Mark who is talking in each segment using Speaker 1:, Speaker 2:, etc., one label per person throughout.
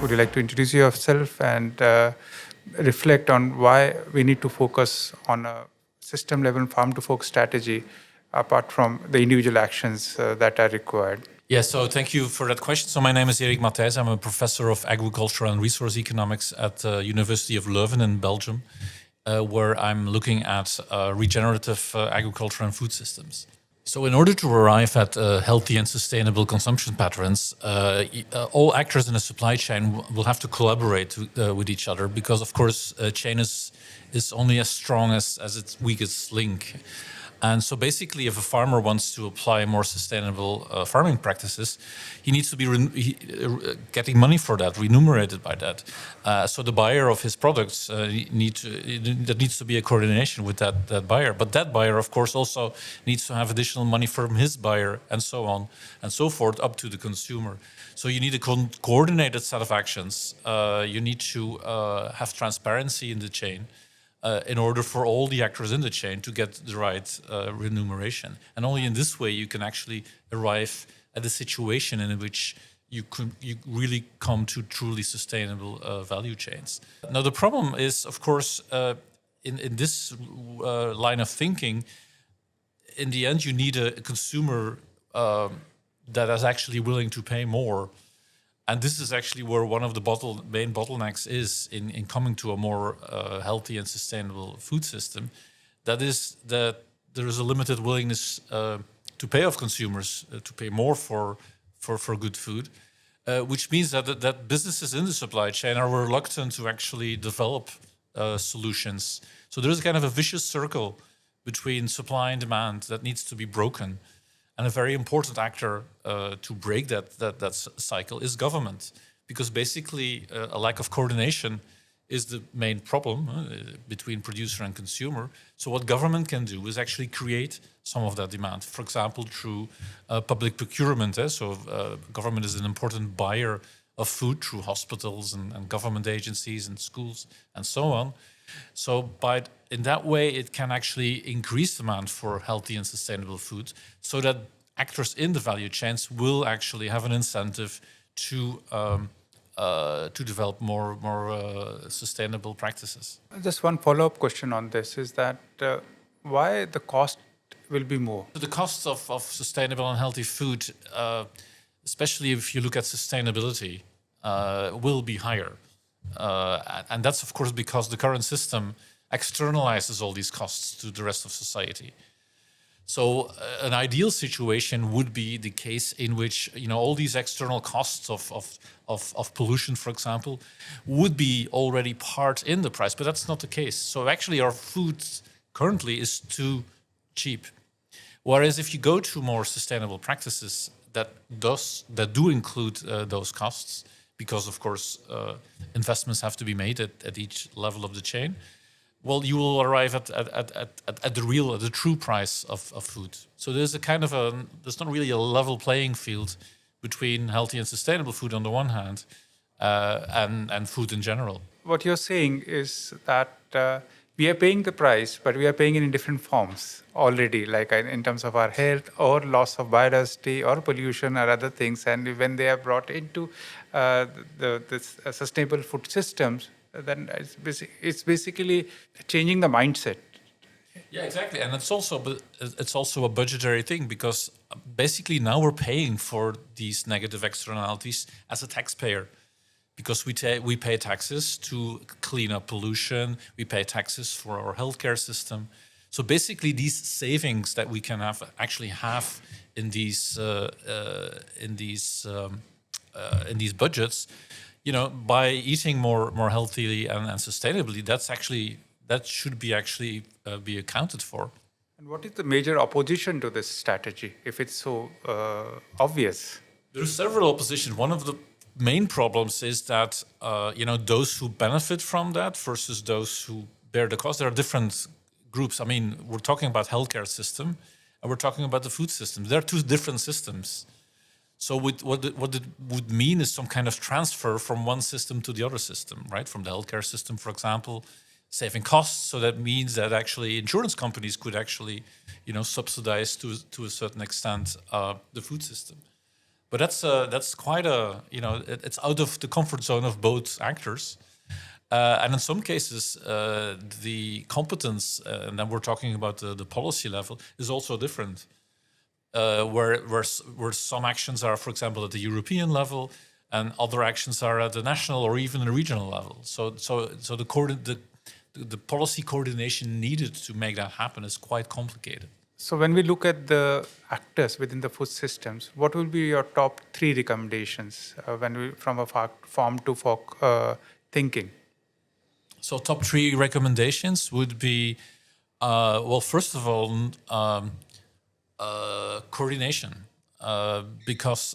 Speaker 1: Would you like to introduce yourself and reflect on why we need to focus on a system level farm to fork strategy apart from the individual actions that are required?
Speaker 2: Yeah, so thank you for that question. So my name is Erik Mathijs. I'm a professor of agricultural and resource economics at the University of Leuven in Belgium, where I'm looking at regenerative agriculture and food systems. So in order to arrive at healthy and sustainable consumption patterns, all actors in the supply chain will have to collaborate with each other because, of course, a chain is only as strong as its weakest link. And so basically, if a farmer wants to apply more sustainable farming practices, he needs to be getting money for that, remunerated by that. So the buyer of his products there needs to be a coordination with that buyer. But that buyer, of course, also needs to have additional money from his buyer, and so on and so forth, up to the consumer. So you need a coordinated set of actions. You need to have transparency in the chain. In order for all the actors in the chain to get the right remuneration. And only in this way you can actually arrive at a situation in which you really come to truly sustainable value chains. Now the problem is, of course, in this line of thinking, in the end you need a consumer that is actually willing to pay more. And this is actually where one of the main bottlenecks is in coming to a more healthy and sustainable food system. That is that there is a limited willingness to pay of consumers to pay more for good food, which means that businesses in the supply chain are reluctant to actually develop solutions. So there is kind of a vicious circle between supply and demand that needs to be broken. And a very important actor to break that cycle is government, because basically a lack of coordination is the main problem between producer and consumer. So what government can do is actually create some of that demand, for example, through public procurement. Government is an important buyer of food through hospitals and government agencies and schools and so on. So in that way, it can actually increase demand for healthy and sustainable food so that actors in the value chains will actually have an incentive to develop more sustainable practices.
Speaker 1: Just one follow-up question on this is that why the cost will be more?
Speaker 2: The costs of sustainable and healthy food, especially if you look at sustainability, will be higher. And that's, of course, because the current system externalizes all these costs to the rest of society. So an ideal situation would be the case in which all these external costs of pollution, for example, would be already part in the price, but that's not the case. So actually our food currently is too cheap. Whereas if you go to more sustainable practices that do include those costs, because of course investments have to be made at each level of the chain, well, you will arrive at the true price of food. So there's there's not really a level playing field between healthy and sustainable food on the one hand and food in general.
Speaker 1: What you're saying is that we are paying the price, but we are paying it in different forms already, like in terms of our health or loss of biodiversity or pollution or other things. And when they are brought into this sustainable food systems, then it's basically changing the mindset.
Speaker 2: Yeah, exactly. And it's also a budgetary thing, because basically now we're paying for these negative externalities as a taxpayer, because we pay taxes to clean up pollution, we pay taxes for our healthcare system. So basically these savings that we can actually have in these budgets, by eating more healthily and sustainably, that should be accounted for.
Speaker 1: And what is the major opposition to this strategy, if it's so obvious?
Speaker 2: There are several oppositions. One of the main problems is that those who benefit from that versus those who bear the cost. There are different groups. I mean, we're talking about healthcare system, and we're talking about the food system. There are two different systems. So what it would mean is some kind of transfer from one system to the other system, right? From the healthcare system, for example, saving costs. So that means that actually insurance companies could actually, subsidize to a certain extent the food system. But that's quite it's out of the comfort zone of both actors. And in some cases, the competence, and then we're talking about the policy level, is also different. Where some actions are, for example, at the European level, and other actions are at the national or even the regional level. So the policy coordination needed to make that happen is quite complicated.
Speaker 1: So when we look at the actors within the food systems, what will be your top 3 recommendations from a farm to fork thinking?
Speaker 2: So top 3 recommendations would be, first of all, coordination. Because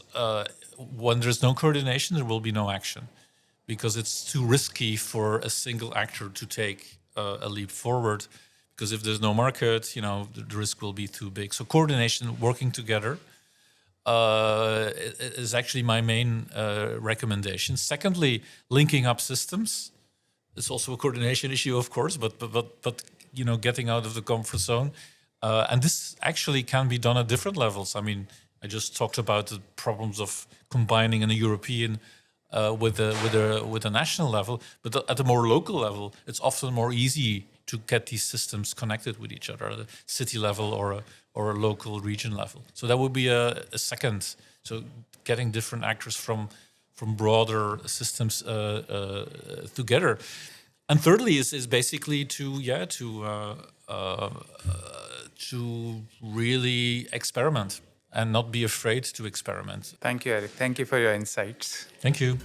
Speaker 2: when there's no coordination, there will be no action. Because it's too risky for a single actor to take a leap forward. Because if there's no market, the risk will be too big. So coordination, working together, is actually my main recommendation. Secondly, linking up systems. It's also a coordination issue, of course, but getting out of the comfort zone, and this actually can be done at different levels. I mean, I just talked about the problems of combining in a European with a national level, but at a more local level, it's often more easy to get these systems connected with each other at a city level or a local region level. So that would be a second. So getting different actors from broader systems together. And thirdly is basically to really experiment and not be afraid to experiment.
Speaker 1: Thank you, Erik. Thank you for your insights.
Speaker 2: Thank you.